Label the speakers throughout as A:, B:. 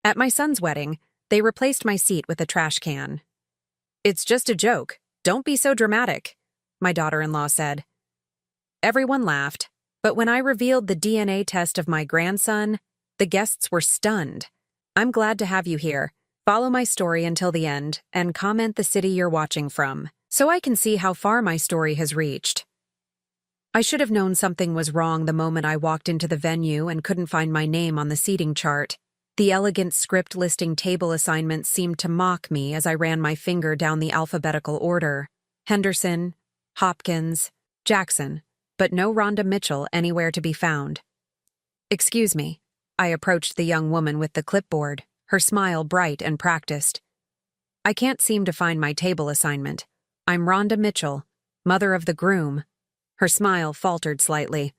A: At my son's wedding, they replaced my seat with a trash can. "It's just a joke. Don't be so dramatic," my daughter-in-law said. Everyone laughed, but when I revealed the DNA test of my grandson, the guests were stunned. "I'm glad to have you here. Follow my story until the end and comment the city you're watching from, so I can see how far my story has reached." I should have known something was wrong the moment I walked into the venue and couldn't find my name on the seating chart. The elegant script listing table assignments seemed to mock me as I ran my finger down the alphabetical order. Henderson, Hopkins, Jackson, but no Rhonda Mitchell anywhere to be found. "Excuse me." I approached the young woman with the clipboard, her smile bright and practiced. "I can't seem to find my table assignment. I'm Rhonda Mitchell, mother of the groom." Her smile faltered slightly.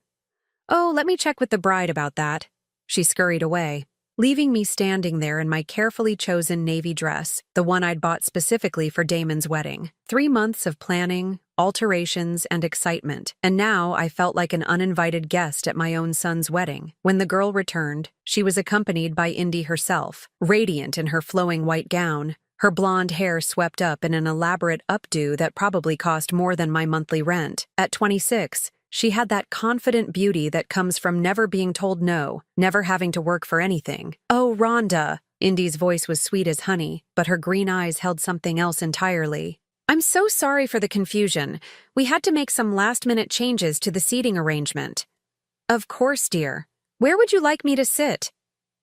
A: "Oh, let me check with the bride about that." She scurried away, leaving me standing there in my carefully chosen navy dress, the one I'd bought specifically for Damon's wedding. 3 months of planning, alterations, and excitement, and now I felt like an uninvited guest at my own son's wedding. When the girl returned, she was accompanied by Indy herself, radiant in her flowing white gown, her blonde hair swept up in an elaborate updo that probably cost more than my monthly rent. At 26, she had that confident beauty that comes from never being told no, never having to work for anything. "Oh, Rhonda." Indy's voice was sweet as honey, but her green eyes held something else entirely. "I'm so sorry for the confusion. We had to make some last-minute changes to the seating arrangement." "Of course, dear. Where would you like me to sit?"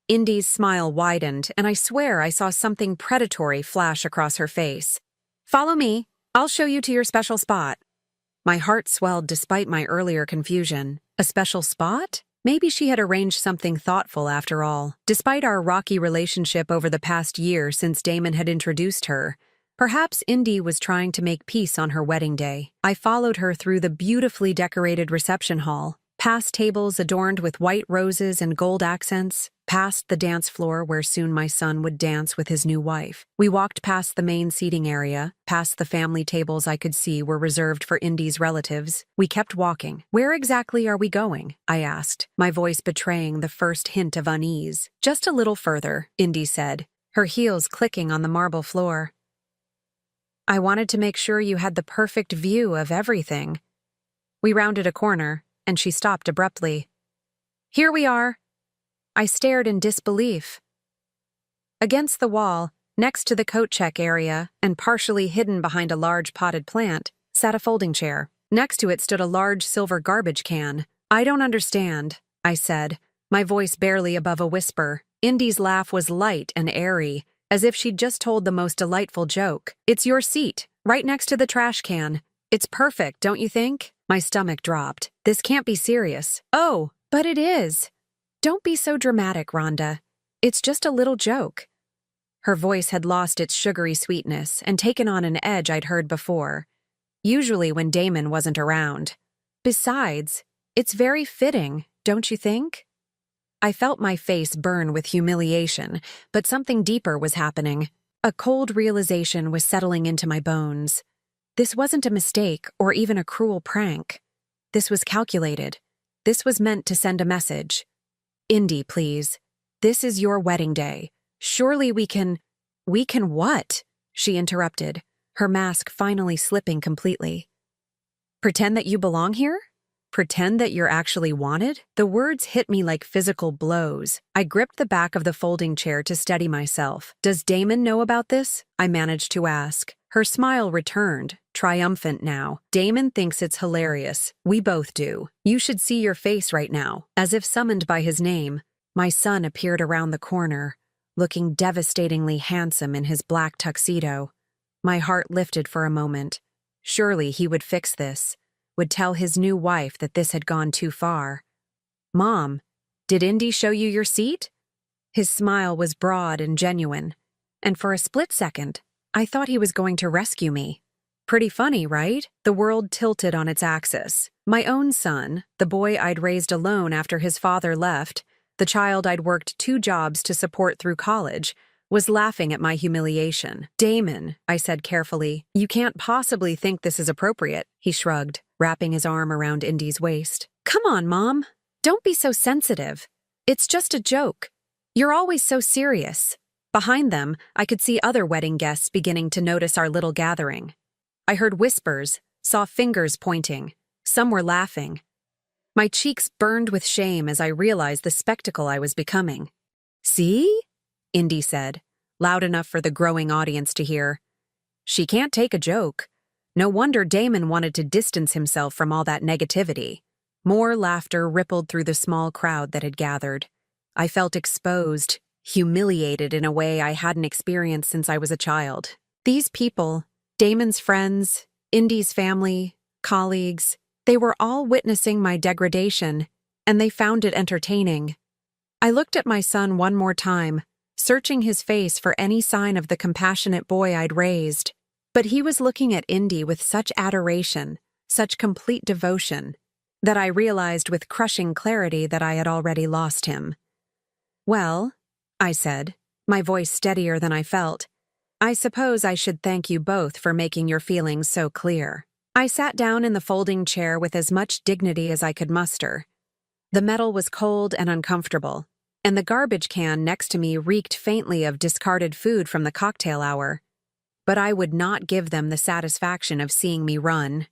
A: Indy's smile widened, and I swear I saw something predatory flash across her face. "Follow me. I'll show you to your special spot." My heart swelled despite my earlier confusion. A special spot? Maybe she had arranged something thoughtful after all. Despite our rocky relationship over the past year since Damon had introduced her, perhaps Indy was trying to make peace on her wedding day. I followed her through the beautifully decorated reception hall, past tables adorned with white roses and gold accents, past the dance floor where soon my son would dance with his new wife. We walked past the main seating area, past the family tables I could see were reserved for Indy's relatives. We kept walking. "Where exactly are we going?" I asked, my voice betraying the first hint of unease. "Just a little further," Indy said, her heels clicking on the marble floor. "I wanted to make sure you had the perfect view of everything." We rounded a corner, and she stopped abruptly. "Here we are." I stared in disbelief. Against the wall, next to the coat check area, and partially hidden behind a large potted plant, sat a folding chair. Next to it stood a large silver garbage can. "I don't understand," I said, my voice barely above a whisper. Indy's laugh was light and airy, as if she'd just told the most delightful joke. "It's your seat, right next to the trash can. It's perfect, don't you think?" My stomach dropped. This can't be serious. "Oh, but it is." "Don't be so dramatic, Rhonda. It's just a little joke." Her voice had lost its sugary sweetness and taken on an edge I'd heard before, usually when Damon wasn't around. "Besides, it's very fitting, don't you think?" I felt my face burn with humiliation, but something deeper was happening. A cold realization was settling into my bones. This wasn't a mistake or even a cruel prank. This was calculated. This was meant to send a message. "Indy, please. This is your wedding day. Surely we can—" "We can what?" she interrupted, her mask finally slipping completely. "Pretend that you belong here? Pretend that you're actually wanted?" The words hit me like physical blows. I gripped the back of the folding chair to steady myself. "Does Damon know about this?" I managed to ask. Her smile returned, triumphant now. "Damon thinks it's hilarious. We both do. You should see your face right now." As if summoned by his name, my son appeared around the corner, looking devastatingly handsome in his black tuxedo. My heart lifted for a moment. Surely he would fix this, would tell his new wife that this had gone too far. "Mom, did Indy show you your seat?" His smile was broad and genuine, and for a split second, I thought he was going to rescue me. Pretty funny, right? The world tilted on its axis. My own son, the boy I'd raised alone after his father left, the child I'd worked 2 jobs to support through college, was laughing at my humiliation. "Damon," I said carefully, "you can't possibly think this is appropriate." He shrugged, wrapping his arm around Indy's waist. "Come on, Mom. Don't be so sensitive. It's just a joke. You're always so serious." Behind them, I could see other wedding guests beginning to notice our little gathering. I heard whispers, saw fingers pointing. Some were laughing. My cheeks burned with shame as I realized the spectacle I was becoming. "See?" Indy said, loud enough for the growing audience to hear. "She can't take a joke." No wonder Damon wanted to distance himself from all that negativity. More laughter rippled through the small crowd that had gathered. I felt exposed, humiliated in a way I hadn't experienced since I was a child. These people, Damon's friends, Indy's family, colleagues, they were all witnessing my degradation, and they found it entertaining. I looked at my son one more time, searching his face for any sign of the compassionate boy I'd raised. But he was looking at Indy with such adoration, such complete devotion, that I realized with crushing clarity that I had already lost him. "Well," I said, my voice steadier than I felt, "I suppose I should thank you both for making your feelings so clear." I sat down in the folding chair with as much dignity as I could muster. The metal was cold and uncomfortable, and the garbage can next to me reeked faintly of discarded food from the cocktail hour. But I would not give them the satisfaction of seeing me run.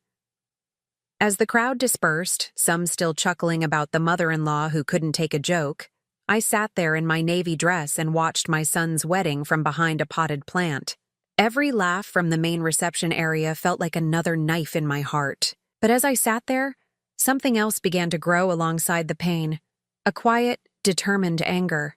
A: As the crowd dispersed, some still chuckling about the mother-in-law who couldn't take a joke, I sat there in my navy dress and watched my son's wedding from behind a potted plant. Every laugh from the main reception area felt like another knife in my heart. But as I sat there, something else began to grow alongside the pain, a quiet, determined anger.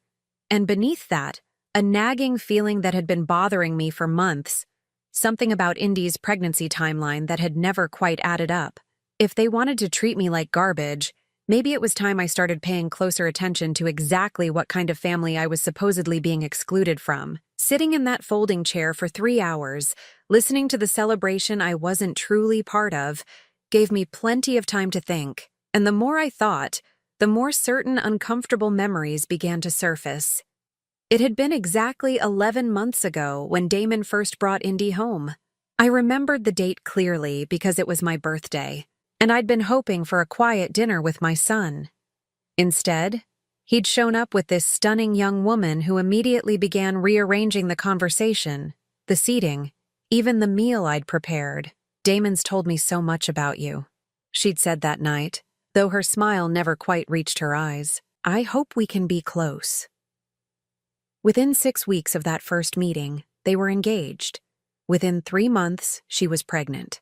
A: And beneath that, a nagging feeling that had been bothering me for months, something about Indy's pregnancy timeline that had never quite added up. If they wanted to treat me like garbage, maybe it was time I started paying closer attention to exactly what kind of family I was supposedly being excluded from. Sitting in that folding chair for 3 hours, listening to the celebration I wasn't truly part of, gave me plenty of time to think. And the more I thought, the more certain uncomfortable memories began to surface. It had been exactly 11 months ago when Damon first brought Indy home. I remembered the date clearly because it was my birthday, and I'd been hoping for a quiet dinner with my son. Instead, he'd shown up with this stunning young woman who immediately began rearranging the conversation, the seating, even the meal I'd prepared. "Damon's told me so much about you," she'd said that night, though her smile never quite reached her eyes. "I hope we can be close." Within 6 weeks of that first meeting, they were engaged. Within 3 months, she was pregnant.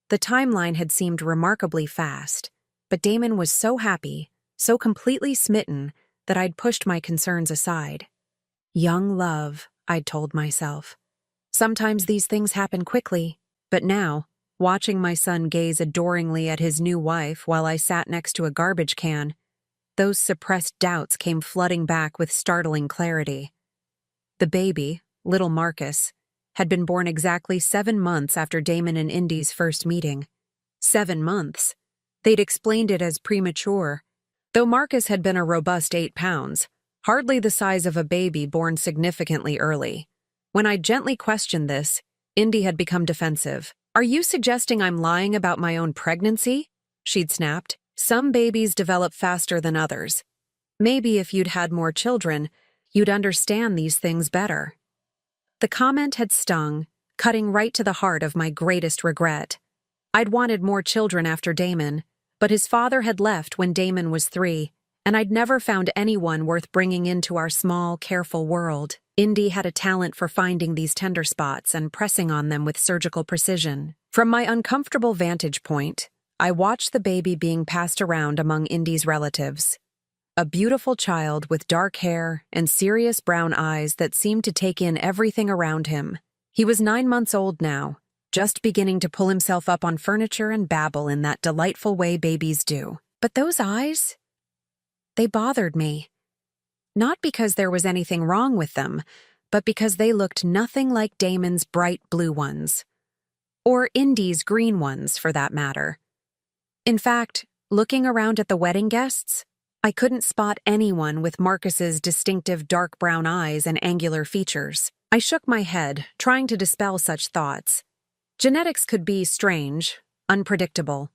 A: The timeline had seemed remarkably fast, but Damon was so happy, so completely smitten, that I'd pushed my concerns aside. Young love, I'd told myself. Sometimes these things happen quickly, but now, watching my son gaze adoringly at his new wife while I sat next to a garbage can, those suppressed doubts came flooding back with startling clarity. The baby, little Marcus, had been born exactly 7 months after Damon and Indy's first meeting. 7 months. They'd explained it as premature. Though Marcus had been a robust 8 pounds, hardly the size of a baby born significantly early. When I gently questioned this, Indy had become defensive. "Are you suggesting I'm lying about my own pregnancy?" she'd snapped. "Some babies develop faster than others. Maybe if you'd had more children, you'd understand these things better." The comment had stung, cutting right to the heart of my greatest regret. I'd wanted more children after Damon, but his father had left when Damon was 3, and I'd never found anyone worth bringing into our small, careful world. Indy had a talent for finding these tender spots and pressing on them with surgical precision. From my uncomfortable vantage point, I watched the baby being passed around among Indy's relatives. A beautiful child with dark hair and serious brown eyes that seemed to take in everything around him. He was 9 months old now, just beginning to pull himself up on furniture and babble in that delightful way babies do. But those eyes, they bothered me. Not because there was anything wrong with them, but because they looked nothing like Damon's bright blue ones. Or Indy's green ones, for that matter. In fact, looking around at the wedding guests, I couldn't spot anyone with Marcus's distinctive dark brown eyes and angular features. I shook my head, trying to dispel such thoughts. Genetics could be strange, unpredictable.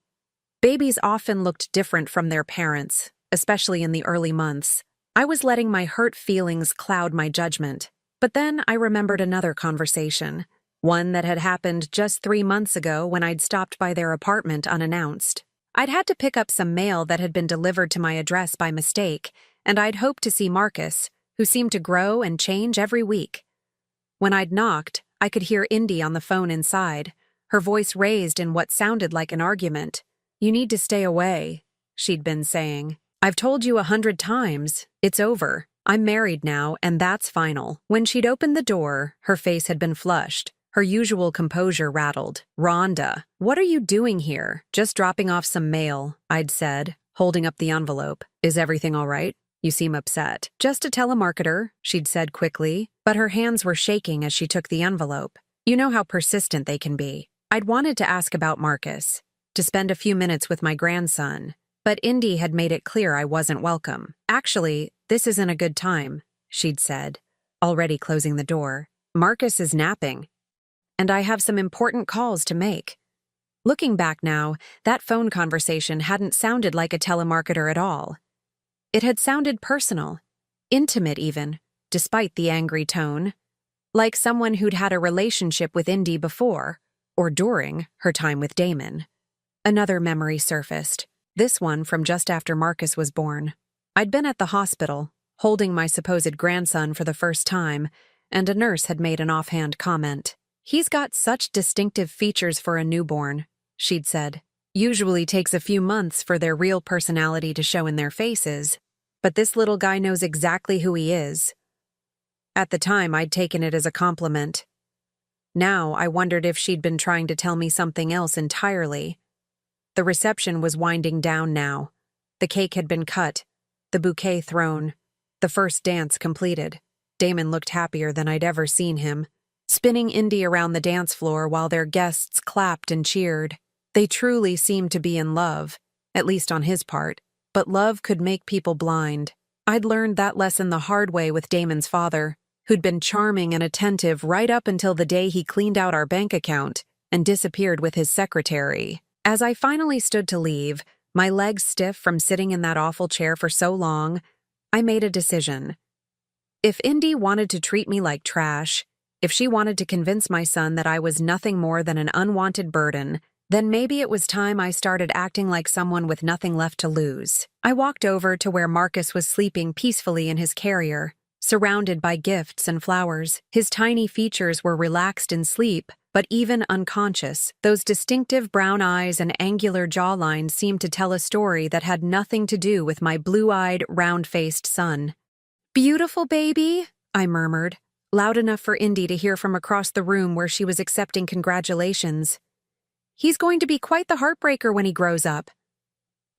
A: Babies often looked different from their parents, especially in the early months. I was letting my hurt feelings cloud my judgment. But then I remembered another conversation, one that had happened just 3 months ago when I'd stopped by their apartment unannounced. I'd had to pick up some mail that had been delivered to my address by mistake, and I'd hoped to see Marcus, who seemed to grow and change every week. When I'd knocked, I could hear Indy on the phone inside, her voice raised in what sounded like an argument. "You need to stay away," she'd been saying. "I've told you 100 times. It's over. I'm married now, and that's final." When she'd opened the door, her face had been flushed. Her usual composure rattled. "Rhonda, what are you doing here?" "Just dropping off some mail," I'd said, holding up the envelope. "Is everything all right? You seem upset." "Just a telemarketer," she'd said quickly, but her hands were shaking as she took the envelope. You know how persistent they can be. I'd wanted to ask about Marcus, to spend a few minutes with my grandson, but Indy had made it clear I wasn't welcome. "Actually, this isn't a good time," she'd said, already closing the door. "Marcus is napping, and I have some important calls to make." Looking back now, that phone conversation hadn't sounded like a telemarketer at all. It had sounded personal, intimate even, despite the angry tone, like someone who'd had a relationship with Indy before, or during her time with Damon. Another memory surfaced, this one from just after Marcus was born. I'd been at the hospital, holding my supposed grandson for the first time, and a nurse had made an offhand comment. "He's got such distinctive features for a newborn," she'd said. "Usually takes a few months for their real personality to show in their faces, but this little guy knows exactly who he is." At the time, I'd taken it as a compliment. Now, I wondered if she'd been trying to tell me something else entirely. The reception was winding down now. The cake had been cut, the bouquet thrown, the first dance completed. Damon looked happier than I'd ever seen him, spinning Indy around the dance floor while their guests clapped and cheered. They truly seemed to be in love, at least on his part, but love could make people blind. I'd learned that lesson the hard way with Damon's father, who'd been charming and attentive right up until the day he cleaned out our bank account and disappeared with his secretary. As I finally stood to leave, my legs stiff from sitting in that awful chair for so long, I made a decision. If Indy wanted to treat me like trash, if she wanted to convince my son that I was nothing more than an unwanted burden, then maybe it was time I started acting like someone with nothing left to lose. I walked over to where Marcus was sleeping peacefully in his carrier, surrounded by gifts and flowers. His tiny features were relaxed in sleep, but even unconscious, those distinctive brown eyes and angular jawline seemed to tell a story that had nothing to do with my blue-eyed, round-faced son. "Beautiful baby," I murmured, loud enough for Indy to hear from across the room where she was accepting congratulations. "He's going to be quite the heartbreaker when he grows up."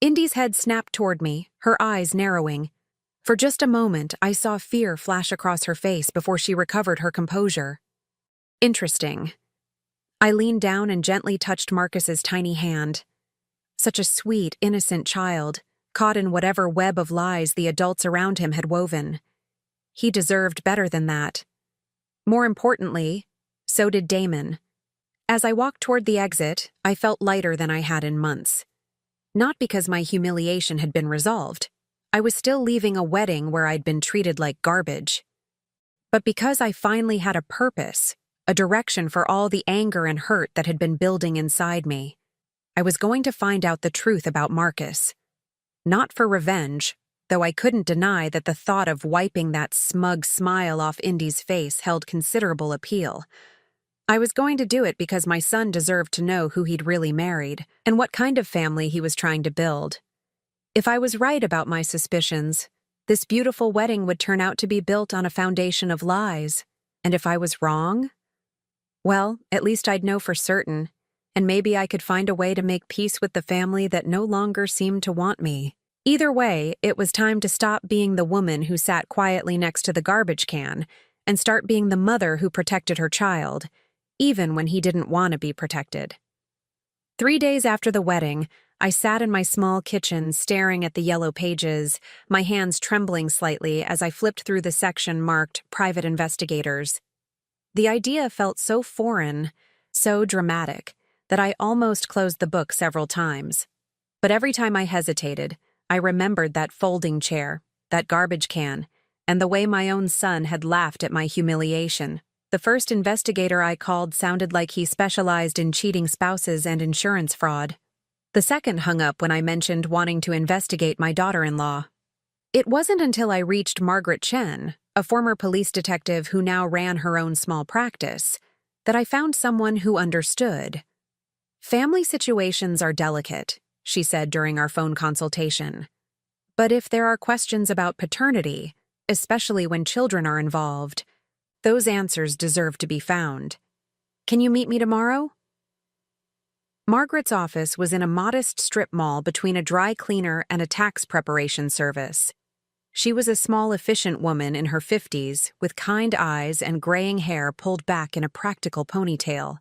A: Indy's head snapped toward me, her eyes narrowing. For just a moment, I saw fear flash across her face before she recovered her composure. "Interesting." I leaned down and gently touched Marcus's tiny hand. Such a sweet, innocent child, caught in whatever web of lies the adults around him had woven. He deserved better than that. More importantly, so did Damon. As I walked toward the exit, I felt lighter than I had in months. Not because my humiliation had been resolved. I was still leaving a wedding where I'd been treated like garbage. But because I finally had a purpose, a direction for all the anger and hurt that had been building inside me. I was going to find out the truth about Marcus. Not for revenge, though I couldn't deny that the thought of wiping that smug smile off Indy's face held considerable appeal. I was going to do it because my son deserved to know who he'd really married and what kind of family he was trying to build. If I was right about my suspicions, this beautiful wedding would turn out to be built on a foundation of lies. And if I was wrong, well, at least I'd know for certain, and maybe I could find a way to make peace with the family that no longer seemed to want me. Either way, it was time to stop being the woman who sat quietly next to the garbage can and start being the mother who protected her child, even when he didn't want to be protected. 3 days after the wedding, I sat in my small kitchen staring at the yellow pages, my hands trembling slightly as I flipped through the section marked Private Investigators. The idea felt so foreign, so dramatic, that I almost closed the book several times. But every time I hesitated, I remembered that folding chair, that garbage can, and the way my own son had laughed at my humiliation. The first investigator I called sounded like he specialized in cheating spouses and insurance fraud. The second hung up when I mentioned wanting to investigate my daughter-in-law. It wasn't until I reached Margaret Chen, a former police detective who now ran her own small practice, that I found someone who understood. "Family situations are delicate," she said during our phone consultation. "But if there are questions about paternity, especially when children are involved, those answers deserve to be found. Can you meet me tomorrow?" Margaret's office was in a modest strip mall between a dry cleaner and a tax preparation service. She was a small, efficient woman in her 50s, with kind eyes and graying hair pulled back in a practical ponytail.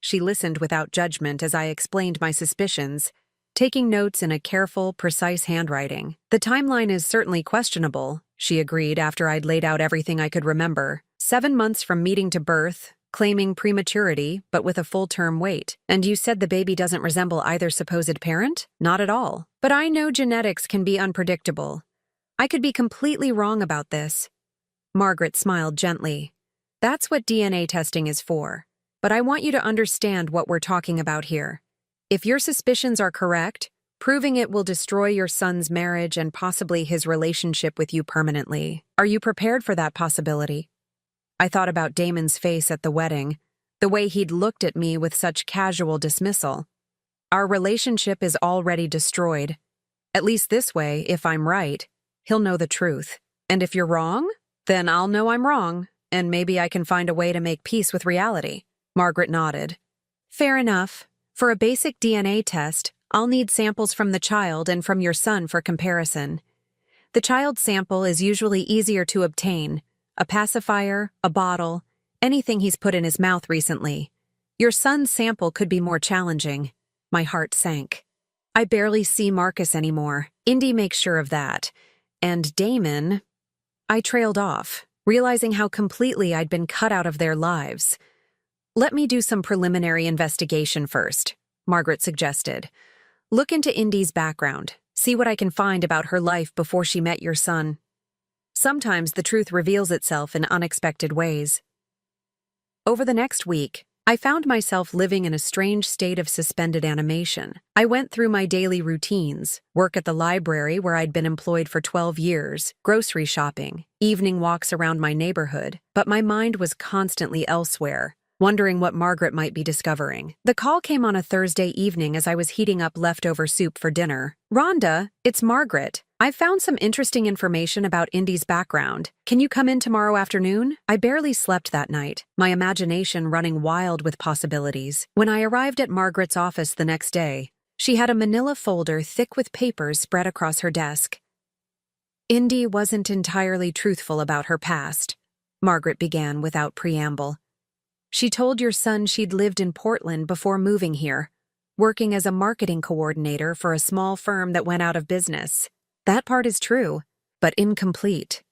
A: She listened without judgment as I explained my suspicions, taking notes in a careful, precise handwriting. "The timeline is certainly questionable," she agreed after I'd laid out everything I could remember. 7 months from meeting to birth, claiming prematurity, but with a full-term wait. "And you said the baby doesn't resemble either supposed parent?" "Not at all. But I know genetics can be unpredictable. I could be completely wrong about this." Margaret smiled gently. "That's what DNA testing is for. But I want you to understand what we're talking about here. If your suspicions are correct, proving it will destroy your son's marriage and possibly his relationship with you permanently. Are you prepared for that possibility?" I thought about Damon's face at the wedding, the way he'd looked at me with such casual dismissal. Our relationship is already destroyed. At least this way, if I'm right, he'll know the truth. And if you're wrong, then I'll know I'm wrong, and maybe I can find a way to make peace with reality. Margaret nodded. "Fair enough. For a basic DNA test, I'll need samples from the child and from your son for comparison. The child's sample is usually easier to obtain: a pacifier, a bottle, anything he's put in his mouth recently. Your son's sample could be more challenging." My heart sank. "I barely see Marcus anymore. Indy makes sure of that. And Damon..." I trailed off, realizing how completely I'd been cut out of their lives. "Let me do some preliminary investigation first," Margaret suggested. "Look into Indy's background, see what I can find about her life before she met your son. Sometimes the truth reveals itself in unexpected ways." Over the next week, I found myself living in a strange state of suspended animation. I went through my daily routines: work at the library where I'd been employed for 12 years, grocery shopping, evening walks around my neighborhood, but my mind was constantly elsewhere, wondering what Margaret might be discovering. The call came on a Thursday evening as I was heating up leftover soup for dinner. "Rhonda, it's Margaret. I found some interesting information about Indy's background. Can you come in tomorrow afternoon?" I barely slept that night, my imagination running wild with possibilities. When I arrived at Margaret's office the next day, she had a manila folder thick with papers spread across her desk. "Indy wasn't entirely truthful about her past," Margaret began without preamble. "She told your son she'd lived in Portland before moving here, working as a marketing coordinator for a small firm that went out of business. That part is true, but incomplete."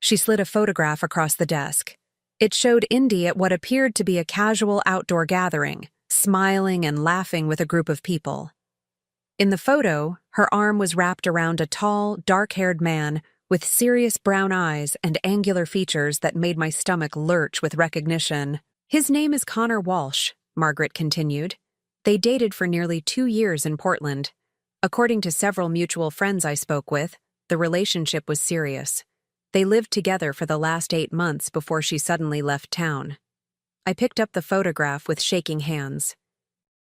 A: She slid a photograph across the desk. It showed Indy at what appeared to be a casual outdoor gathering, smiling and laughing with a group of people. In the photo, her arm was wrapped around a tall, dark-haired man with serious brown eyes and angular features that made my stomach lurch with recognition. "His name is Connor Walsh," Margaret continued. "They dated for nearly 2 years in Portland. According to several mutual friends I spoke with, the relationship was serious. They lived together for the last 8 months before she suddenly left town." I picked up the photograph with shaking hands.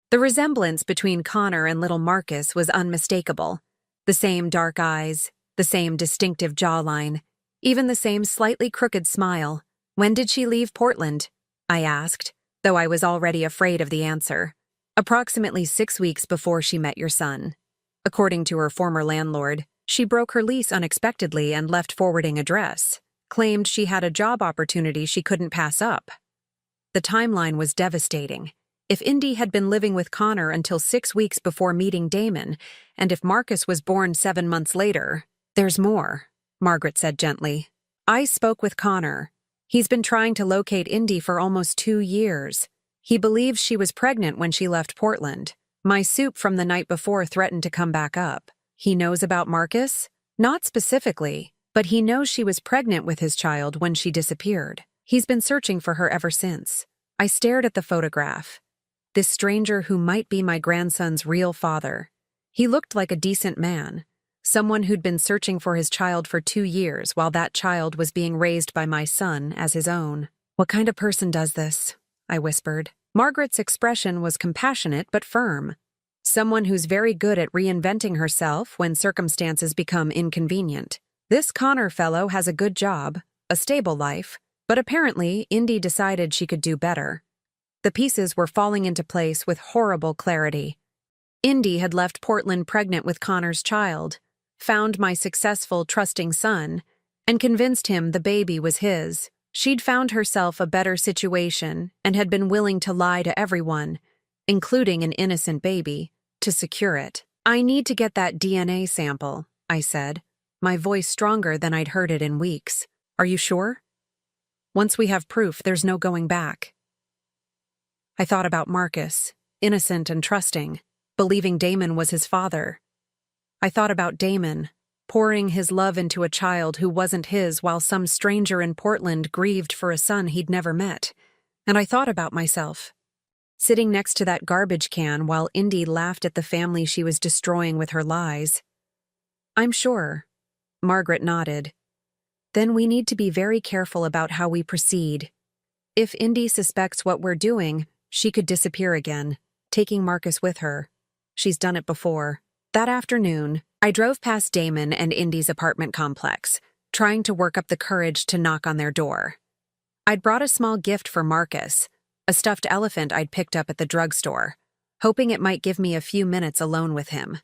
A: The resemblance between Connor and little Marcus was unmistakable. The same dark eyes, the same distinctive jawline, even the same slightly crooked smile. "When did she leave Portland?" I asked, though I was already afraid of the answer. "Approximately 6 weeks before she met your son. According to her former landlord, she broke her lease unexpectedly and left forwarding address, claimed she had a job opportunity she couldn't pass up." The timeline was devastating. If Indy had been living with Connor until 6 weeks before meeting Damon, and if Marcus was born 7 months later... "There's more," Margaret said gently. "I spoke with Connor. He's been trying to locate Indy for almost 2 years. He believes she was pregnant when she left Portland. My soup from the night before threatened to come back up. He knows about Marcus?" Not specifically, but he knows she was pregnant with his child when she disappeared. He's been searching for her ever since. I stared at the photograph. This stranger who might be my grandson's real father. He looked like a decent man, someone who'd been searching for his child for 2 years while that child was being raised by my son as his own. "What kind of person does this?" I whispered. Margaret's expression was compassionate but firm. Someone who's very good at reinventing herself when circumstances become inconvenient. This Connor fellow has a good job, a stable life, but apparently Indy decided she could do better. The pieces were falling into place with horrible clarity. Indy had left Portland pregnant with Connor's child, found my successful, trusting son, and convinced him the baby was his. She'd found herself a better situation and had been willing to lie to everyone, including an innocent baby, to secure it. "I need to get that DNA sample," I said, my voice stronger than I'd heard it in weeks. "Are you sure? Once we have proof, there's no going back." I thought about Marcus, innocent and trusting, believing Damon was his father. I thought about Damon, pouring his love into a child who wasn't his while some stranger in Portland grieved for a son he'd never met. And I thought about myself, sitting next to that garbage can while Indy laughed at the family she was destroying with her lies. "I'm sure," Margaret nodded. "Then we need to be very careful about how we proceed. If Indy suspects what we're doing, she could disappear again, taking Marcus with her. She's done it before." That afternoon, I drove past Damon and Indy's apartment complex, trying to work up the courage to knock on their door. I'd brought a small gift for Marcus, a stuffed elephant I'd picked up at the drugstore, hoping it might give me a few minutes alone with him.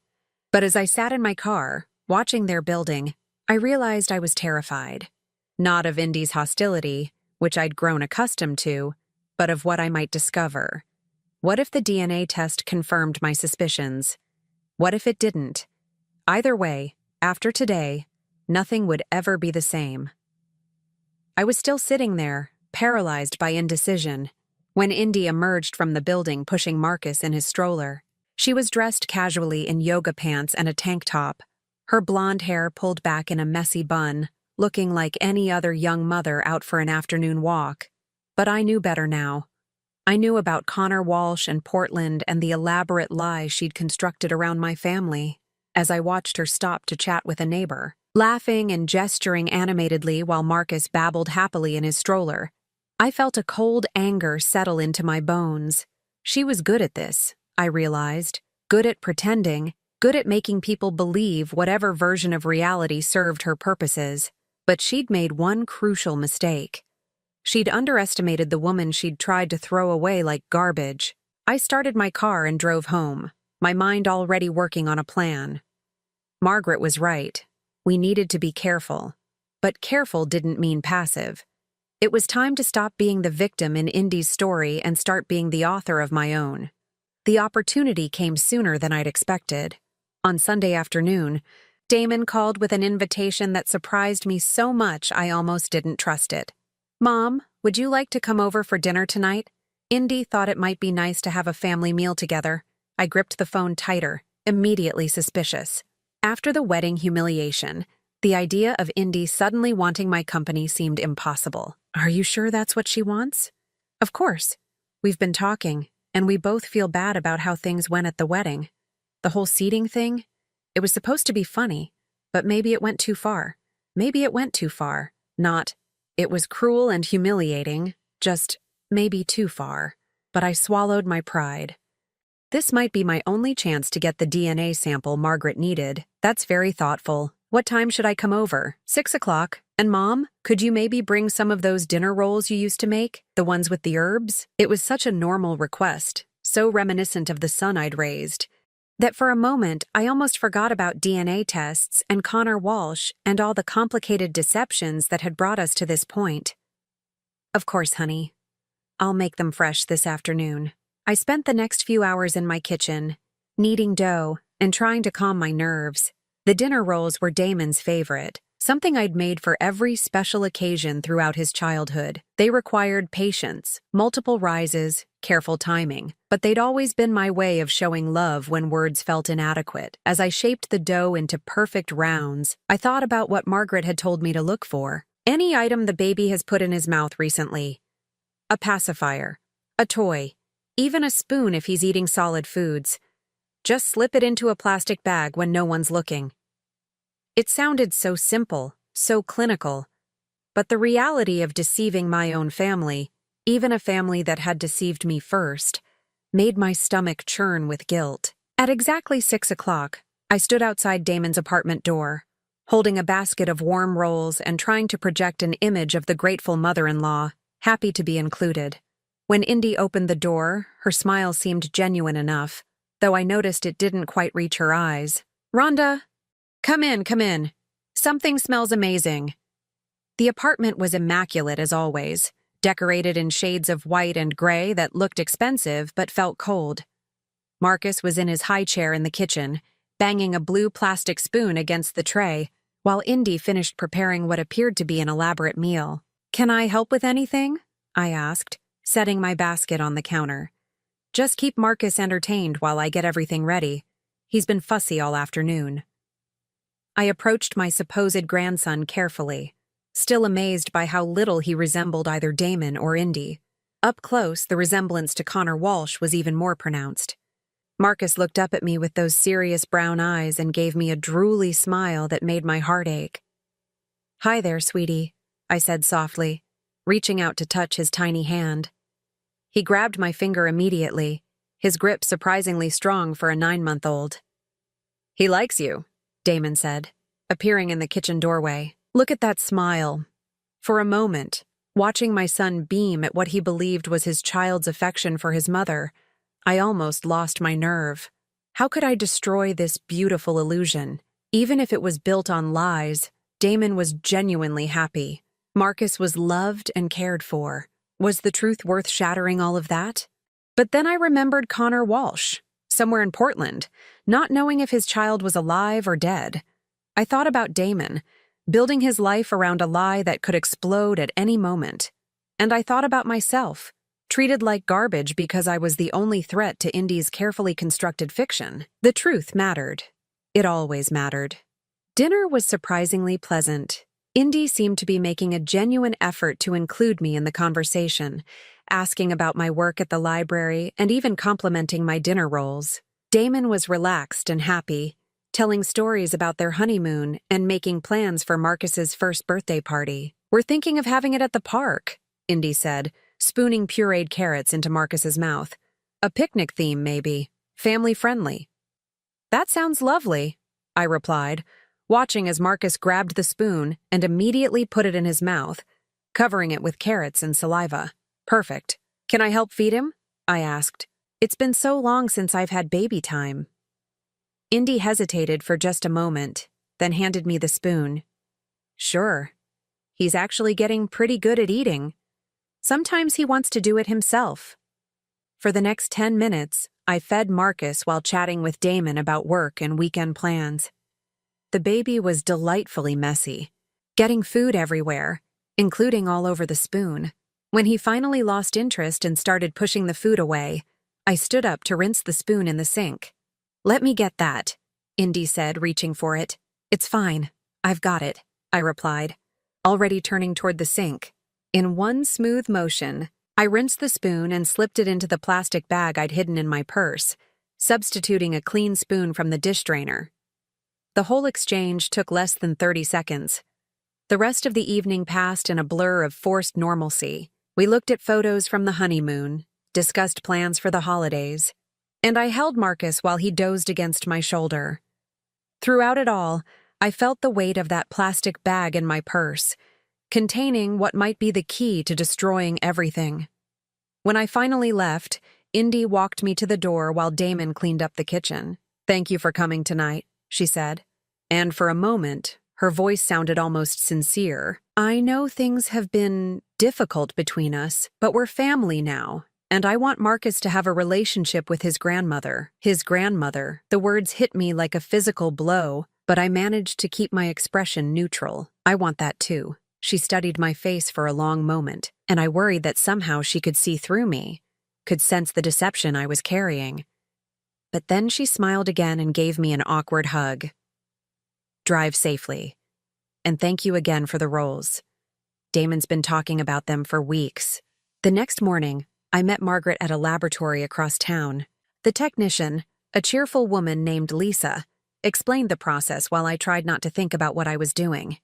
A: But as I sat in my car, watching their building, I realized I was terrified. Not of Indy's hostility, which I'd grown accustomed to, but of what I might discover. What if the DNA test confirmed my suspicions? What if it didn't? Either way, after today, nothing would ever be the same. I was still sitting there, paralyzed by indecision, when Indy emerged from the building pushing Marcus in his stroller. She was dressed casually in yoga pants and a tank top, her blonde hair pulled back in a messy bun, looking like any other young mother out for an afternoon walk. But I knew better now. I knew about Connor Walsh and Portland and the elaborate lies she'd constructed around my family, as I watched her stop to chat with a neighbor, laughing and gesturing animatedly while Marcus babbled happily in his stroller. I felt a cold anger settle into my bones. She was good at this, I realized, good at pretending, good at making people believe whatever version of reality served her purposes. But she'd made one crucial mistake. She'd underestimated the woman she'd tried to throw away like garbage. I started my car and drove home, my mind already working on a plan. Margaret was right. We needed to be careful. But careful didn't mean passive. It was time to stop being the victim in Indy's story and start being the author of my own. The opportunity came sooner than I'd expected. On Sunday afternoon, Damon called with an invitation that surprised me so much I almost didn't trust it. "Mom, would you like to come over for dinner tonight? Indy thought it might be nice to have a family meal together." I gripped the phone tighter, immediately suspicious. After the wedding humiliation, the idea of Indy suddenly wanting my company seemed impossible. "Are you sure that's what she wants?" "Of course. We've been talking, and we both feel bad about how things went at the wedding. The whole seating thing, it was supposed to be funny, but maybe it went too far. Maybe it went too far. Not, it was cruel and humiliating, just maybe too far." But I swallowed my pride. This might be my only chance to get the DNA sample Margaret needed. "That's very thoughtful. What time should I come over?" 6 o'clock. "And Mom, could you maybe bring some of those dinner rolls you used to make? The ones with the herbs?" It was such a normal request, so reminiscent of the son I'd raised, that for a moment I almost forgot about DNA tests and Connor Walsh and all the complicated deceptions that had brought us to this point. "Of course, honey. I'll make them fresh this afternoon." I spent the next few hours in my kitchen, kneading dough and trying to calm my nerves. The dinner rolls were Damon's favorite, something I'd made for every special occasion throughout his childhood. They required patience, multiple rises, careful timing, but they'd always been my way of showing love when words felt inadequate. As I shaped the dough into perfect rounds, I thought about what Margaret had told me to look for. Any item the baby has put in his mouth recently. A pacifier, a toy, even a spoon if he's eating solid foods. Just slip it into a plastic bag when no one's looking. It sounded so simple, so clinical, but the reality of deceiving my own family, even a family that had deceived me first, made my stomach churn with guilt. At exactly 6 o'clock, I stood outside Damon's apartment door, holding a basket of warm rolls and trying to project an image of the grateful mother-in-law, happy to be included. When Indy opened the door, her smile seemed genuine enough, though I noticed it didn't quite reach her eyes. "Rhonda, come in, come in. Something smells amazing." The apartment was immaculate as always, decorated in shades of white and gray that looked expensive but felt cold. Marcus was in his high chair in the kitchen, banging a blue plastic spoon against the tray, while Indy finished preparing what appeared to be an elaborate meal. "Can I help with anything?" I asked, setting my basket on the counter. "Just keep Marcus entertained while I get everything ready. He's been fussy all afternoon." I approached my supposed grandson carefully, still amazed by how little he resembled either Damon or Indy. Up close, the resemblance to Connor Walsh was even more pronounced. Marcus looked up at me with those serious brown eyes and gave me a drooly smile that made my heart ache. "Hi there, sweetie," I said softly, reaching out to touch his tiny hand. He grabbed my finger immediately, his grip surprisingly strong for a 9-month-old. "He likes you," Damon said, appearing in the kitchen doorway. Look at that smile. For a moment, watching my son beam at what he believed was his child's affection for his mother, I almost lost my nerve. How could I destroy this beautiful illusion? Even if it was built on lies, Damon was genuinely happy. Marcus was loved and cared for. Was the truth worth shattering all of that? But then I remembered Connor Walsh, somewhere in Portland, not knowing if his child was alive or dead. I thought about Damon, building his life around a lie that could explode at any moment. And I thought about myself, treated like garbage because I was the only threat to Indy's carefully constructed fiction. The truth mattered. It always mattered. Dinner was surprisingly pleasant. Indy seemed to be making a genuine effort to include me in the conversation, asking about my work at the library and even complimenting my dinner rolls. Damon was relaxed and happy, telling stories about their honeymoon and making plans for Marcus's first birthday party. "We're thinking of having it at the park," Indy said, spooning pureed carrots into Marcus's mouth. "A picnic theme, maybe. Family-friendly." "That sounds lovely," I replied, watching as Marcus grabbed the spoon and immediately put it in his mouth, covering it with carrots and saliva. "Perfect. Can I help feed him?" I asked. "It's been so long since I've had baby time." Indy hesitated for just a moment, then handed me the spoon. "Sure. He's actually getting pretty good at eating. Sometimes he wants to do it himself." For the next 10 minutes, I fed Marcus while chatting with Damon about work and weekend plans. The baby was delightfully messy, getting food everywhere, including all over the spoon. When he finally lost interest and started pushing the food away, I stood up to rinse the spoon in the sink. "Let me get that," Indy said, reaching for it. "It's fine. I've got it," I replied, already turning toward the sink. In one smooth motion, I rinsed the spoon and slipped it into the plastic bag I'd hidden in my purse, substituting a clean spoon from the dish drainer. The whole exchange took less than 30 seconds. The rest of the evening passed in a blur of forced normalcy. We looked at photos from the honeymoon, discussed plans for the holidays, and I held Marcus while he dozed against my shoulder. Throughout it all, I felt the weight of that plastic bag in my purse, containing what might be the key to destroying everything. When I finally left, Indy walked me to the door while Damon cleaned up the kitchen. "Thank you for coming tonight," she said. And for a moment, her voice sounded almost sincere. "I know things have been difficult between us, but we're family now, and I want Marcus to have a relationship with his grandmother." His grandmother. The words hit me like a physical blow, but I managed to keep my expression neutral. I want that too. She studied my face for a long moment, and I worried that somehow she could see through me, could sense the deception I was carrying. But then she smiled again and gave me an awkward hug. Drive safely. And thank you again for the rolls. Damon's been talking about them for weeks. The next morning, I met Margaret at a laboratory across town. The technician, a cheerful woman named Lisa, explained the process while I tried not to think about what I was doing.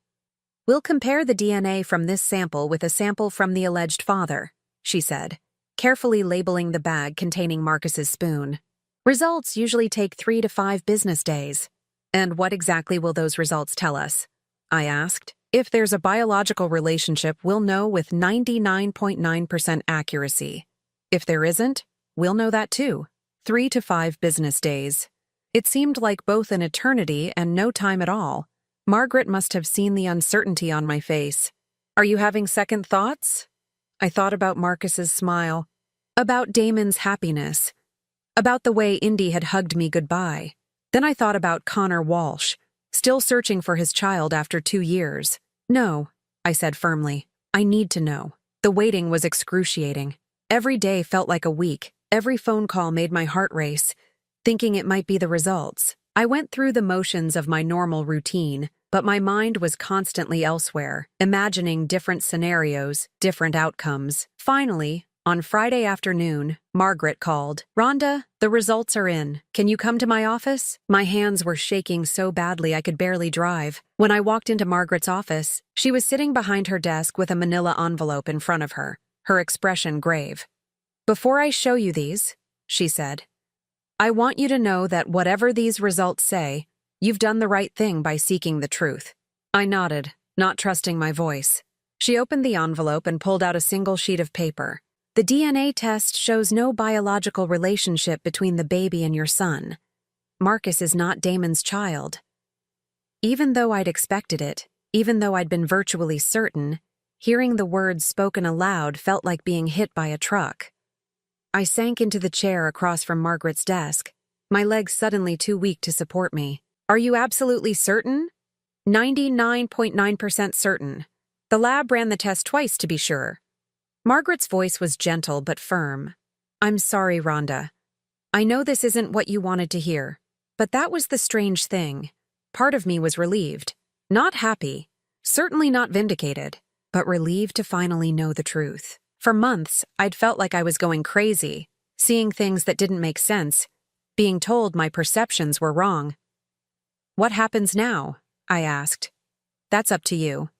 A: We'll compare the DNA from this sample with a sample from the alleged father, she said, carefully labeling the bag containing Marcus's spoon. Results usually take 3 to 5 business days. And what exactly will those results tell us? I asked. If there's a biological relationship, we'll know with 99.9% accuracy. If there isn't, we'll know that too. 3 to 5 business days. It seemed like both an eternity and no time at all. Margaret must have seen the uncertainty on my face. Are you having second thoughts? I thought about Marcus's smile, about Damon's happiness, about the way Indy had hugged me goodbye. Then I thought about Connor Walsh, still searching for his child after 2 years. No, I said firmly. I need to know. The waiting was excruciating. Every day felt like a week. Every phone call made my heart race, thinking it might be the results. I went through the motions of my normal routine, but my mind was constantly elsewhere, imagining different scenarios, different outcomes. Finally, on Friday afternoon, Margaret called. Rhonda, the results are in. Can you come to my office? My hands were shaking so badly I could barely drive. When I walked into Margaret's office, she was sitting behind her desk with a manila envelope in front of her, her expression grave. Before I show you these, she said, I want you to know that whatever these results say, you've done the right thing by seeking the truth. I nodded, not trusting my voice. She opened the envelope and pulled out a single sheet of paper. The DNA test shows no biological relationship between the baby and your son. Marcus is not Damon's child. Even though I'd expected it, even though I'd been virtually certain, hearing the words spoken aloud felt like being hit by a truck. I sank into the chair across from Margaret's desk, my legs suddenly too weak to support me. Are you absolutely certain? 99.9% certain. The lab ran the test twice to be sure. Margaret's voice was gentle but firm. I'm sorry, Rhonda. I know this isn't what you wanted to hear, but that was the strange thing. Part of me was relieved. Not happy, certainly not vindicated, but relieved to finally know the truth. For months, I'd felt like I was going crazy, seeing things that didn't make sense, being told my perceptions were wrong. What happens now? I asked. That's up to you.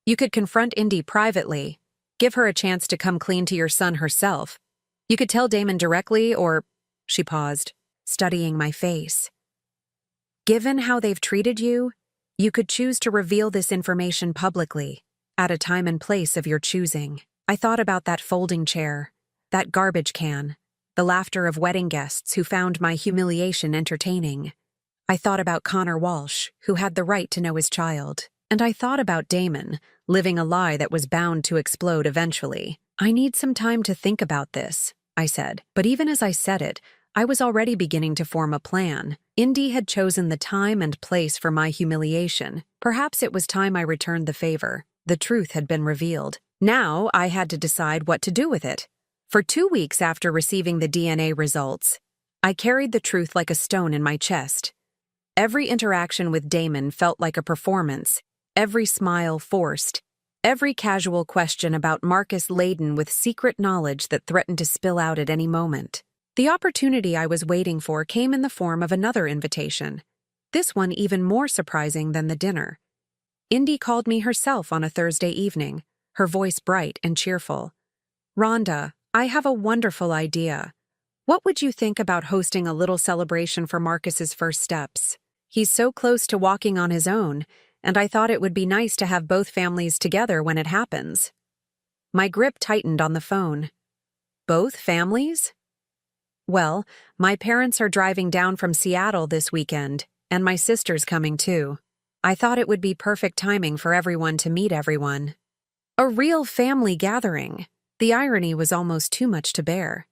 A: You could confront Indy privately, give her a chance to come clean to your son herself. You could tell Damon directly or... She paused, studying my face. Given how they've treated you, you could choose to reveal this information publicly, at a time and place of your choosing. I thought about that folding chair, that garbage can, the laughter of wedding guests who found my humiliation entertaining. I thought about Connor Walsh, who had the right to know his child. And I thought about Damon, living a lie that was bound to explode eventually. I need some time to think about this, I said. But even as I said it, I was already beginning to form a plan. Indy had chosen the time and place for my humiliation. Perhaps it was time I returned the favor. The truth had been revealed. Now I had to decide what to do with it. For 2 weeks after receiving the DNA results, I carried the truth like a stone in my chest. Every interaction with Damon felt like a performance, every smile forced, every casual question about Marcus laden with secret knowledge that threatened to spill out at any moment. The opportunity I was waiting for came in the form of another invitation, this one even more surprising than the dinner. Indy called me herself on a Thursday evening, her voice bright and cheerful. Rhonda, I have a wonderful idea. What would you think about hosting a little celebration for Marcus's first steps? He's so close to walking on his own, and I thought it would be nice to have both families together when it happens. My grip tightened on the phone. Both families? Well, my parents are driving down from Seattle this weekend, and my sister's coming too. I thought it would be perfect timing for everyone to meet everyone. A real family gathering. The irony was almost too much to bear.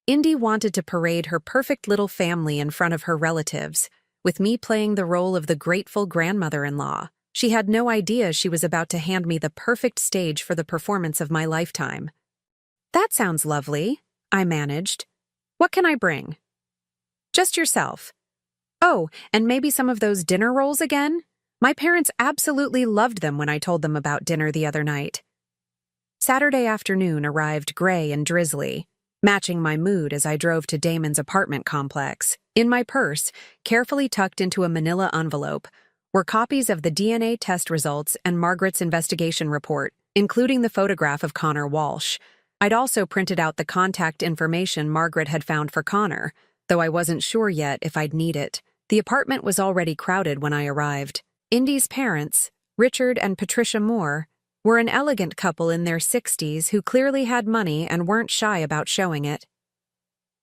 A: Indy wanted to parade her perfect little family in front of her relatives, with me playing the role of the grateful grandmother-in-law. She had no idea she was about to hand me the perfect stage for the performance of my lifetime. "That sounds lovely," I managed. "What can I bring?" "Just yourself." "Oh, and maybe some of those dinner rolls again?" My parents absolutely loved them when I told them about dinner the other night. Saturday afternoon arrived gray and drizzly, matching my mood as I drove to Damon's apartment complex. In my purse, carefully tucked into a manila envelope, were copies of the DNA test results and Margaret's investigation report, including the photograph of Connor Walsh. I'd also printed out the contact information Margaret had found for Connor, though I wasn't sure yet if I'd need it. The apartment was already crowded when I arrived. Indy's parents, Richard and Patricia Moore, were an elegant couple in their 60s who clearly had money and weren't shy about showing it.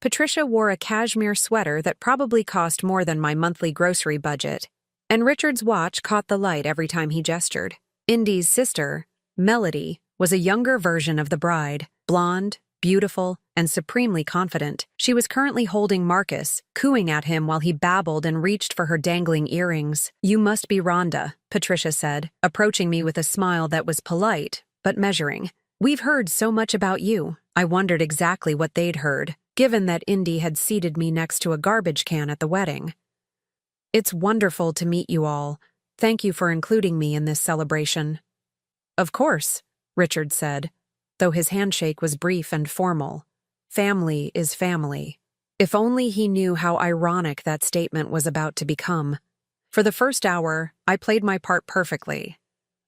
A: Patricia wore a cashmere sweater that probably cost more than my monthly grocery budget, and Richard's watch caught the light every time he gestured. Indy's sister, Melody, was a younger version of the bride, blonde, beautiful, and supremely confident. She was currently holding Marcus, cooing at him while he babbled and reached for her dangling earrings. "You must be Rhonda," Patricia said, approaching me with a smile that was polite, but measuring. "We've heard so much about you." I wondered exactly what they'd heard, given that Indy had seated me next to a garbage can at the wedding. "It's wonderful to meet you all. Thank you for including me in this celebration." "Of course," Richard said, though his handshake was brief and formal. Family is family. If only he knew how ironic that statement was about to become. For the first hour, I played my part perfectly.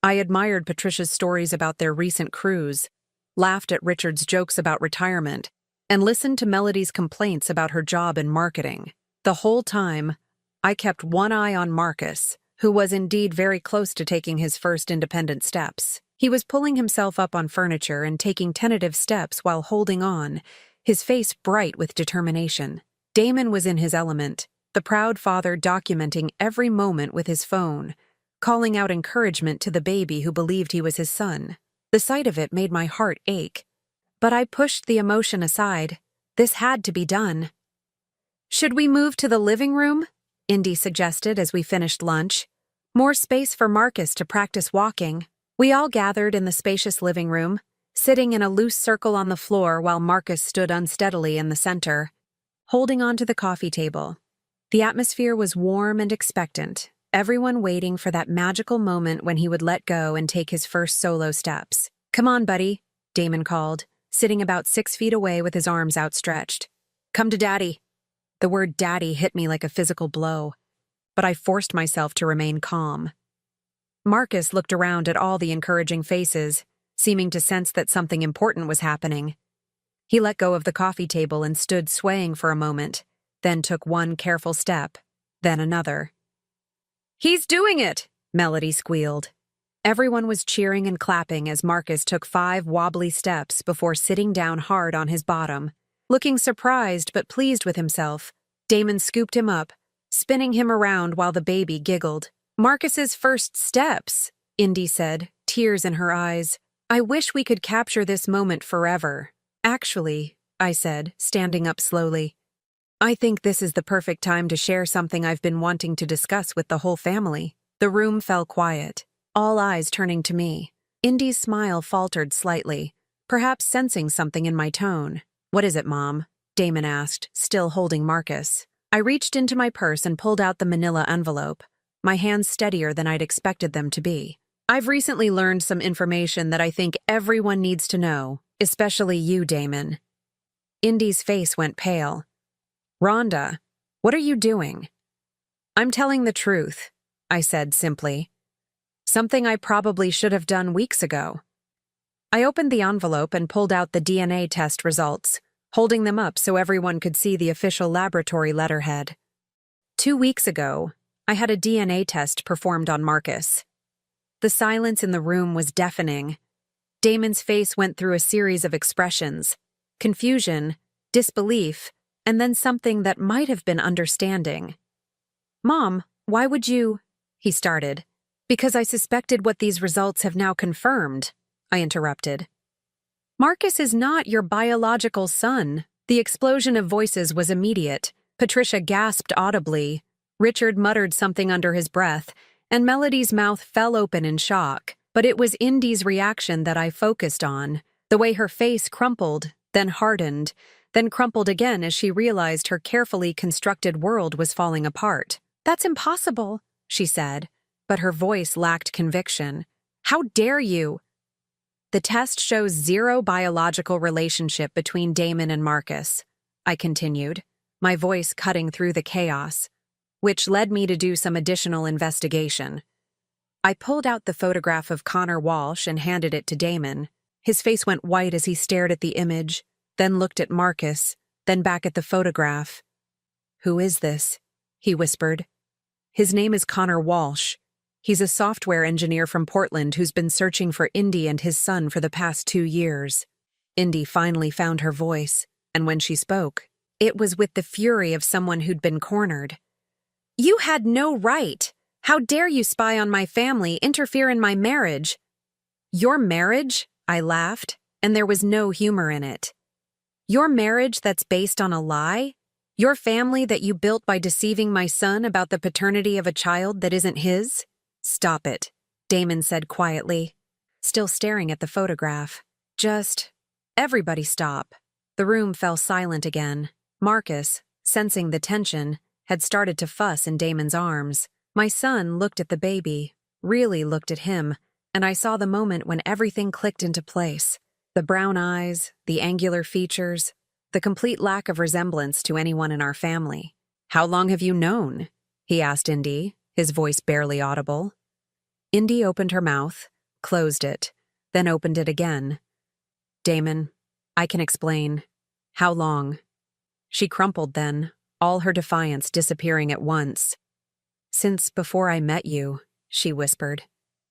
A: I admired Patricia's stories about their recent cruise, laughed at Richard's jokes about retirement, and listened to Melody's complaints about her job in marketing. The whole time, I kept one eye on Marcus, who was indeed very close to taking his first independent steps. He was pulling himself up on furniture and taking tentative steps while holding on, his face bright with determination. Damon was in his element, the proud father documenting every moment with his phone, calling out encouragement to the baby who believed he was his son. The sight of it made my heart ache. But I pushed the emotion aside. This had to be done. "Should we move to the living room?" Indy suggested as we finished lunch. "More space for Marcus to practice walking." We all gathered in the spacious living room, sitting in a loose circle on the floor while Marcus stood unsteadily in the center, holding onto the coffee table. The atmosphere was warm and expectant, everyone waiting for that magical moment when he would let go and take his first solo steps. "Come on, buddy," Damon called, sitting about 6 feet away with his arms outstretched. "Come to Daddy." The word Daddy hit me like a physical blow, but I forced myself to remain calm. Marcus looked around at all the encouraging faces, seeming to sense that something important was happening. He let go of the coffee table and stood swaying for a moment, then took one careful step, then another. "He's doing it!" Melody squealed. Everyone was cheering and clapping as Marcus took 5 wobbly steps before sitting down hard on his bottom. Looking surprised but pleased with himself, Damon scooped him up, spinning him around while the baby giggled. "Marcus's first steps," Indy said, tears in her eyes. "I wish we could capture this moment forever." "Actually," I said, standing up slowly, "I think this is the perfect time to share something I've been wanting to discuss with the whole family." The room fell quiet, all eyes turning to me. Indy's smile faltered slightly, perhaps sensing something in my tone. "What is it, Mom?" Damon asked, still holding Marcus. I reached into my purse and pulled out the manila envelope, my hands steadier than I'd expected them to be. "I've recently learned some information that I think everyone needs to know, especially you, Damon." Indy's face went pale. "Rhonda, what are you doing?" "I'm telling the truth," I said simply. "Something I probably should have done weeks ago." I opened the envelope and pulled out the DNA test results, holding them up so everyone could see the official laboratory letterhead. 2 weeks ago, I had a DNA test performed on Marcus. The silence in the room was deafening. Damon's face went through a series of expressions: confusion, disbelief, and then something that might have been understanding. "Mom, why would you—" he started. "Because I suspected what these results have now confirmed," I interrupted. "Marcus is not your biological son." The explosion of voices was immediate. Patricia gasped audibly. Richard muttered something under his breath, and Melody's mouth fell open in shock. But it was Indy's reaction that I focused on, the way her face crumpled, then hardened, then crumpled again as she realized her carefully constructed world was falling apart. "That's impossible," she said, but her voice lacked conviction. "How dare you?" "The test shows zero biological relationship between Damon and Marcus," I continued, my voice cutting through the chaos, which led me to do some additional investigation. I pulled out the photograph of Connor Walsh and handed it to Damon. His face went white as he stared at the image, then looked at Marcus, then back at the photograph. "Who is this?" he whispered. "His name is Connor Walsh. He's a software engineer from Portland who's been searching for Indy and his son for the past 2 years. Indy finally found her voice, and when she spoke, it was with the fury of someone who'd been cornered. "You had no right! How dare you spy on my family, interfere in my marriage?" "Your marriage?" I laughed, and there was no humor in it. "Your marriage that's based on a lie? Your family that you built by deceiving my son about the paternity of a child that isn't his?" "Stop it," Damon said quietly, still staring at the photograph. "Just, everybody stop." The room fell silent again. Marcus, sensing the tension, had started to fuss in Damon's arms. My son looked at the baby, really looked at him, and I saw the moment when everything clicked into place. The brown eyes, the angular features, the complete lack of resemblance to anyone in our family. "How long have you known?" he asked Indy, his voice barely audible. Indy opened her mouth, closed it, then opened it again. "Damon, I can explain. How long?" She crumpled then, all her defiance disappearing at once. "Since before I met you," she whispered.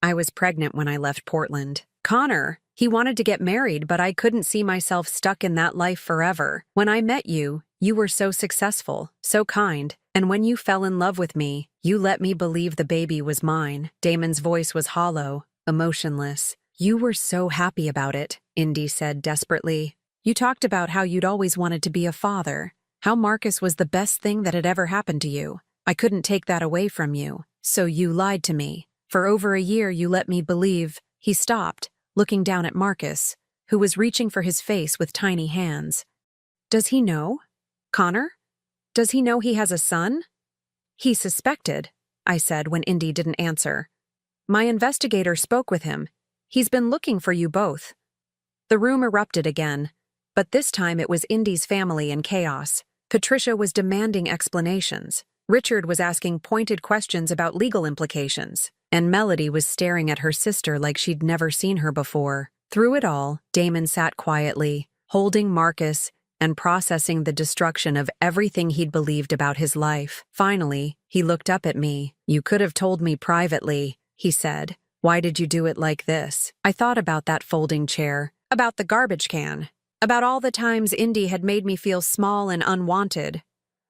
A: "I was pregnant when I left Portland. Connor, he wanted to get married, but I couldn't see myself stuck in that life forever. When I met you, you were so successful, so kind, and when you fell in love with me, you let me believe the baby was mine." Damon's voice was hollow, emotionless. "You were so happy about it," Indy said desperately. "You talked about how you'd always wanted to be a father, how Marcus was the best thing that had ever happened to you. I couldn't take that away from you, so you lied to me. For over a year you let me believe—" He stopped, looking down at Marcus, who was reaching for his face with tiny hands. "Does he know? Connor? Does he know he has a son?" "He suspected," I said when Indy didn't answer. "My investigator spoke with him. He's been looking for you both." The room erupted again, but this time it was Indy's family in chaos. Patricia was demanding explanations. Richard was asking pointed questions about legal implications, and Melody was staring at her sister like she'd never seen her before. Through it all, Damon sat quietly, holding Marcus and processing the destruction of everything he'd believed about his life. Finally, he looked up at me. "You could have told me privately," he said. "Why did you do it like this?" I thought about that folding chair, about the garbage can, about all the times Indy had made me feel small and unwanted.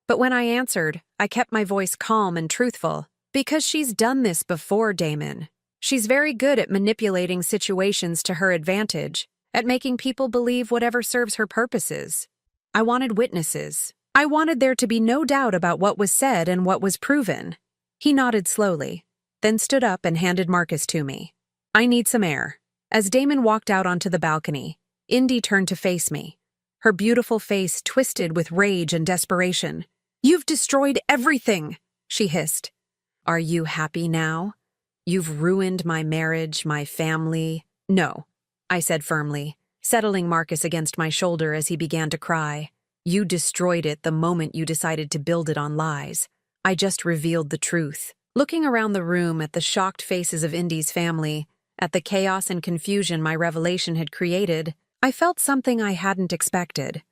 A: But when I answered, I kept my voice calm and truthful. "Because she's done this before, Damon. She's very good at manipulating situations to her advantage, at making people believe whatever serves her purposes. I wanted witnesses. I wanted there to be no doubt about what was said and what was proven." He nodded slowly, then stood up and handed Marcus to me. "I need some air." As Damon walked out onto the balcony, Indy turned to face me, her beautiful face twisted with rage and desperation. "You've destroyed everything," she hissed. "Are you happy now? You've ruined my marriage, my family." "No," I said firmly, settling Marcus against my shoulder as he began to cry. "You destroyed it the moment you decided to build it on lies. I just revealed the truth." Looking around the room at the shocked faces of Indy's family, at the chaos and confusion my revelation had created, I felt something I hadn't expected.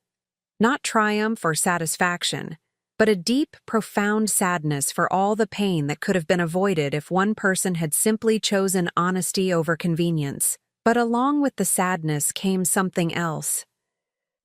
A: Not triumph or satisfaction, but a deep, profound sadness for all the pain that could have been avoided if one person had simply chosen honesty over convenience. But along with the sadness came something else.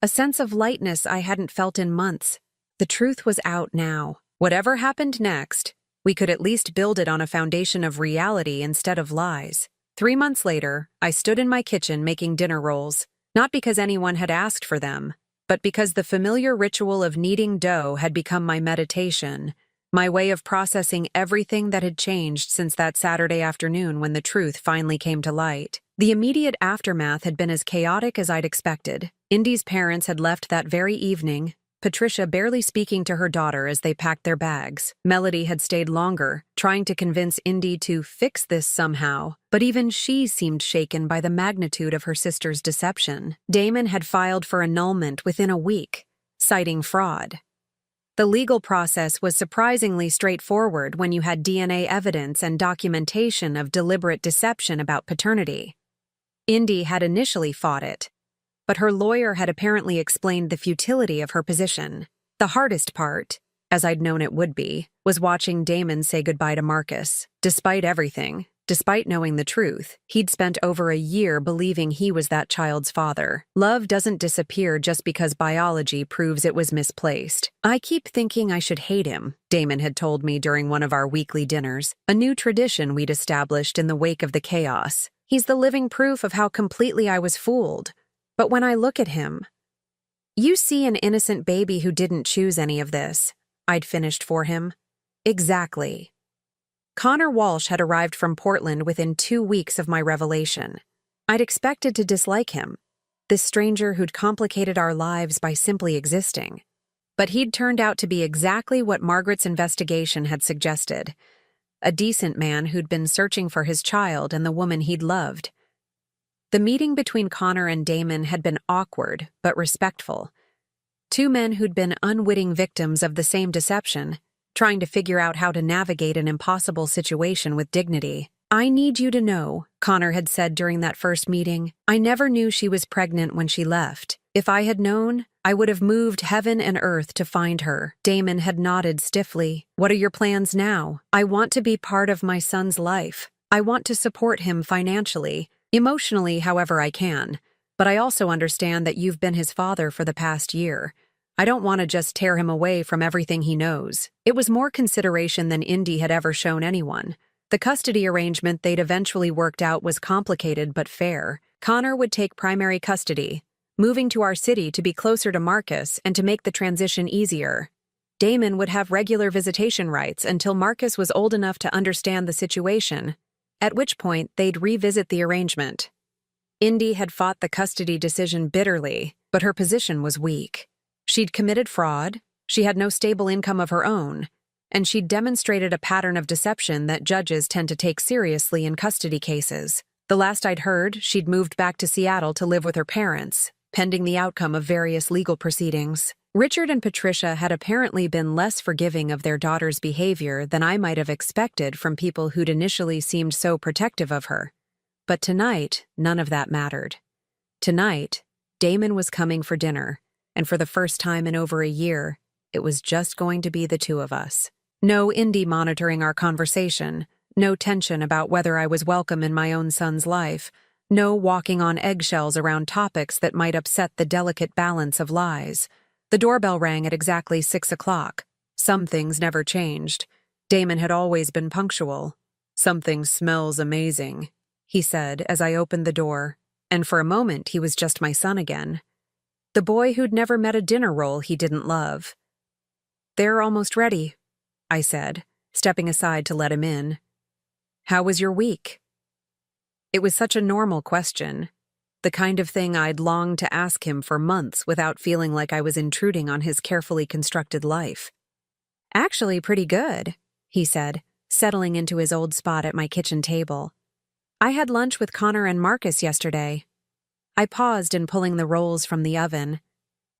A: A sense of lightness I hadn't felt in months. The truth was out now. Whatever happened next, we could at least build it on a foundation of reality instead of lies. 3 months later, I stood in my kitchen making dinner rolls, not because anyone had asked for them, but because the familiar ritual of kneading dough had become my meditation, my way of processing everything that had changed since that Saturday afternoon when the truth finally came to light. The immediate aftermath had been as chaotic as I'd expected. Indy's parents had left that very evening, Patricia barely speaking to her daughter as they packed their bags. Melody had stayed longer, trying to convince Indy to fix this somehow, but even she seemed shaken by the magnitude of her sister's deception. Damon had filed for annulment within a week, citing fraud. The legal process was surprisingly straightforward when you had DNA evidence and documentation of deliberate deception about paternity. Indy had initially fought it, but her lawyer had apparently explained the futility of her position. The hardest part, as I'd known it would be, was watching Damon say goodbye to Marcus. Despite everything, despite knowing the truth, he'd spent over a year believing he was that child's father. Love doesn't disappear just because biology proves it was misplaced. I keep thinking I should hate him, Damon had told me during one of our weekly dinners, a new tradition we'd established in the wake of the chaos. He's the living proof of how completely I was fooled. But when I look at him, you see an innocent baby who didn't choose any of this, I'd finished for him. Exactly. Connor Walsh had arrived from Portland within 2 weeks of my revelation. I'd expected to dislike him, this stranger who'd complicated our lives by simply existing. But he'd turned out to be exactly what Margaret's investigation had suggested, a decent man who'd been searching for his child and the woman he'd loved. The meeting between Connor and Damon had been awkward but respectful. Two men who'd been unwitting victims of the same deception, trying to figure out how to navigate an impossible situation with dignity. "I need you to know," Connor had said during that first meeting, "I never knew she was pregnant when she left. If I had known, I would have moved heaven and earth to find her." Damon had nodded stiffly. "What are your plans now?" "I want to be part of my son's life. I want to support him financially, emotionally however I can, but I also understand that you've been his father for the past year. I don't want to just tear him away from everything he knows." It was more consideration than Indy had ever shown anyone. The custody arrangement they'd eventually worked out was complicated but fair. Connor would take primary custody, moving to our city to be closer to Marcus and to make the transition easier. Damon would have regular visitation rights until Marcus was old enough to understand the situation, at which point they'd revisit the arrangement. Indy had fought the custody decision bitterly, but her position was weak. She'd committed fraud, she had no stable income of her own, and she'd demonstrated a pattern of deception that judges tend to take seriously in custody cases. The last I'd heard, she'd moved back to Seattle to live with her parents, pending the outcome of various legal proceedings. Richard and Patricia had apparently been less forgiving of their daughter's behavior than I might have expected from people who'd initially seemed so protective of her. But tonight, none of that mattered. Tonight, Damon was coming for dinner, and for the first time in over a year, it was just going to be the two of us. No Indy monitoring our conversation, no tension about whether I was welcome in my own son's life, no walking on eggshells around topics that might upset the delicate balance of lies. The doorbell rang at exactly 6 o'clock. Some things never changed. Damon had always been punctual. "Something smells amazing," he said as I opened the door, and for a moment he was just my son again. The boy who'd never met a dinner roll he didn't love. "They're almost ready," I said, stepping aside to let him in. "How was your week?" It was such a normal question, the kind of thing I'd longed to ask him for months without feeling like I was intruding on his carefully constructed life. "Actually, pretty good," he said, settling into his old spot at my kitchen table. "I had lunch with Connor and Marcus yesterday." I paused in pulling the rolls from the oven.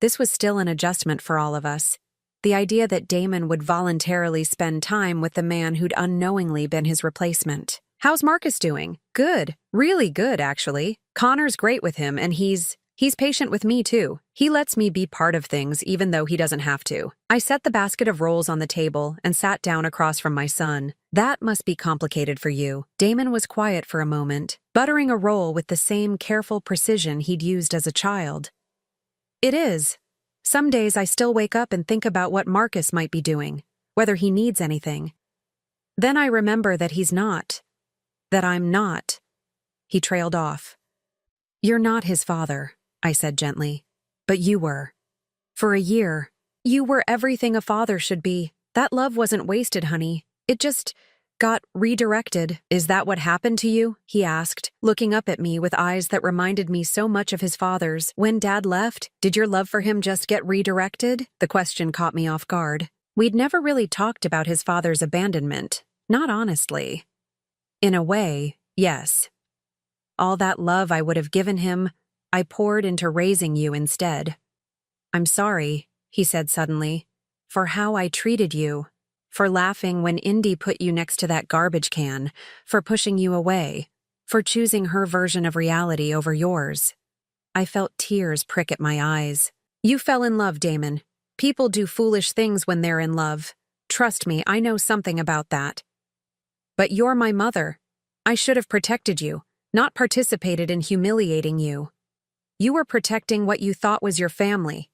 A: This was still an adjustment for all of us. The idea that Damon would voluntarily spend time with the man who'd unknowingly been his replacement. "How's Marcus doing?" "Good. Really good, actually. Connor's great with him, and he's patient with me, too. He lets me be part of things even though he doesn't have to." I set the basket of rolls on the table and sat down across from my son. "That must be complicated for you." Damon was quiet for a moment, buttering a roll with the same careful precision he'd used as a child. "It is. Some days I still wake up and think about what Marcus might be doing, whether he needs anything. Then I remember that he's not. That I'm not." He trailed off. "You're not his father," I said gently. "But you were. For a year, you were everything a father should be. That love wasn't wasted, honey. It just got redirected. Is that what happened to you? He asked, looking up at me with eyes that reminded me so much of his father's. When Dad left, did your love for him just get redirected? The question caught me off guard. We'd never really talked about his father's abandonment. Not honestly. In a way, yes. All that love I would have given him, I poured into raising you instead. I'm sorry, he said suddenly, for how I treated you, for laughing when Indy put you next to that garbage can, for pushing you away, for choosing her version of reality over yours. I felt tears prick at my eyes. You fell in love, Damon. People do foolish things when they're in love. Trust me, I know something about that. But you're my mother. I should have protected you, not participated in humiliating you. You were protecting what you thought was your family.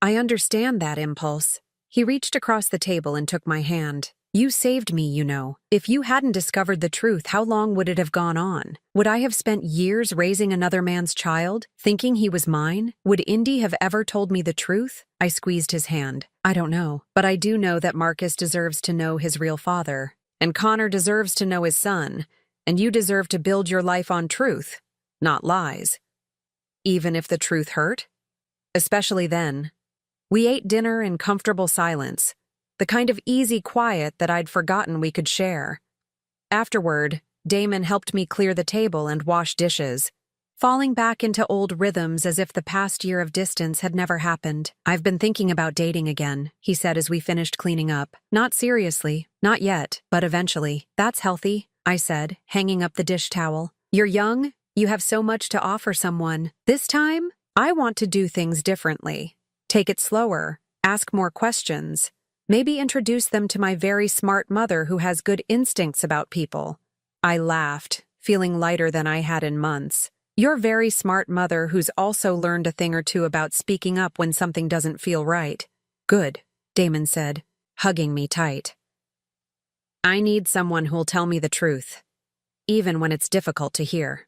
A: I understand that impulse. He reached across the table and took my hand. You saved me, you know. If you hadn't discovered the truth, how long would it have gone on? Would I have spent years raising another man's child, thinking he was mine? Would Indy have ever told me the truth? I squeezed his hand. I don't know, but I do know that Marcus deserves to know his real father, and Connor deserves to know his son, and you deserve to build your life on truth, not lies. Even if the truth hurt? Especially then. We ate dinner in comfortable silence, the kind of easy quiet that I'd forgotten we could share. Afterward, Damon helped me clear the table and wash dishes, falling back into old rhythms as if the past year of distance had never happened. I've been thinking about dating again, he said as we finished cleaning up. Not seriously, not yet, but eventually. That's healthy, I said, hanging up the dish towel. You're young, you have so much to offer someone. This time, I want to do things differently. Take it slower, ask more questions, maybe introduce them to my very smart mother who has good instincts about people. I laughed, feeling lighter than I had in months. Your very smart mother who's also learned a thing or two about speaking up when something doesn't feel right. Good, Damon said, hugging me tight. I need someone who'll tell me the truth, even when it's difficult to hear.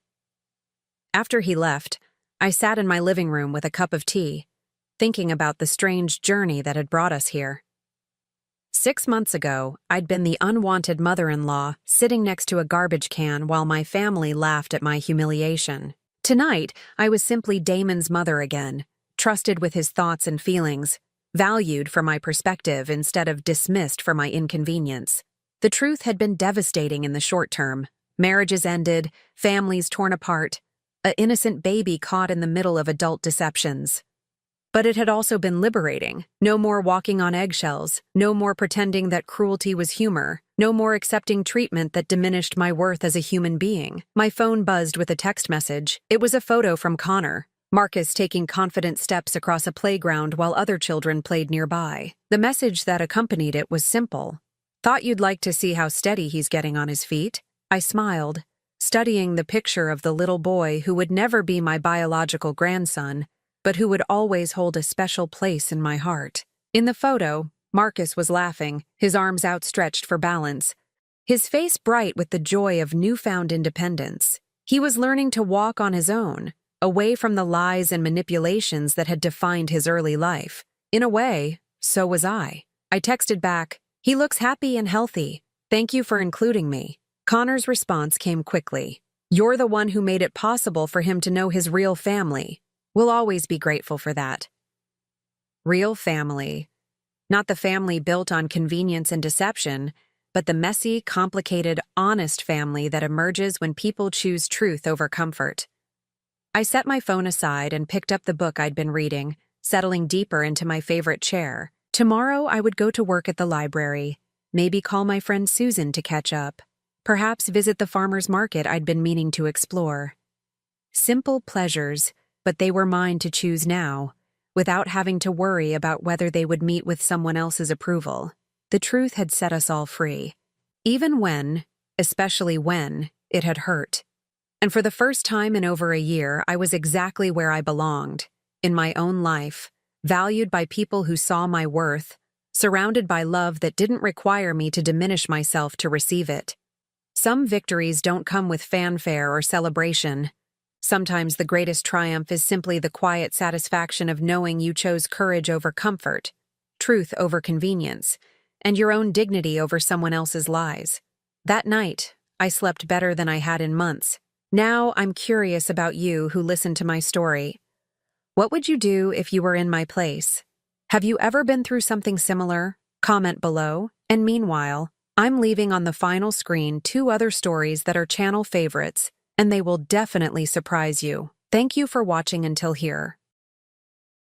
A: After he left, I sat in my living room with a cup of tea, thinking about the strange journey that had brought us here. 6 months ago, I'd been the unwanted mother-in-law sitting next to a garbage can while my family laughed at my humiliation. Tonight, I was simply Damon's mother again, trusted with his thoughts and feelings, valued for my perspective instead of dismissed for my inconvenience. The truth had been devastating in the short term. Marriages ended, families torn apart, an innocent baby caught in the middle of adult deceptions. But it had also been liberating. No more walking on eggshells, no more pretending that cruelty was humor, no more accepting treatment that diminished my worth as a human being. My phone buzzed with a text message. It was a photo from Connor, Marcus taking confident steps across a playground while other children played nearby. The message that accompanied it was simple. Thought you'd like to see how steady he's getting on his feet? I smiled, studying the picture of the little boy who would never be my biological grandson, but who would always hold a special place in my heart. In the photo, Marcus was laughing, his arms outstretched for balance, his face bright with the joy of newfound independence. He was learning to walk on his own, away from the lies and manipulations that had defined his early life. In a way, so was I. I texted back, "He looks happy and healthy. Thank you for including me." Connor's response came quickly. "You're the one who made it possible for him to know his real family. We'll always be grateful for that." Real family. Not the family built on convenience and deception, but the messy, complicated, honest family that emerges when people choose truth over comfort. I set my phone aside and picked up the book I'd been reading, settling deeper into my favorite chair. Tomorrow I would go to work at the library, maybe call my friend Susan to catch up, perhaps visit the farmer's market I'd been meaning to explore. Simple pleasures, but they were mine to choose now, without having to worry about whether they would meet with someone else's approval. The truth had set us all free, even when, especially when, it had hurt. And for the first time in over a year, I was exactly where I belonged, in my own life, valued by people who saw my worth, surrounded by love that didn't require me to diminish myself to receive it. Some victories don't come with fanfare or celebration. Sometimes the greatest triumph is simply the quiet satisfaction of knowing you chose courage over comfort, truth over convenience, and your own dignity over someone else's lies. That night, I slept better than I had in months. Now I'm curious about you who listened to my story. What would you do if you were in my place? Have you ever been through something similar? Comment below. And meanwhile, I'm leaving on the final screen 2 other stories that are channel favorites, and they will definitely surprise you. Thank you for watching until here.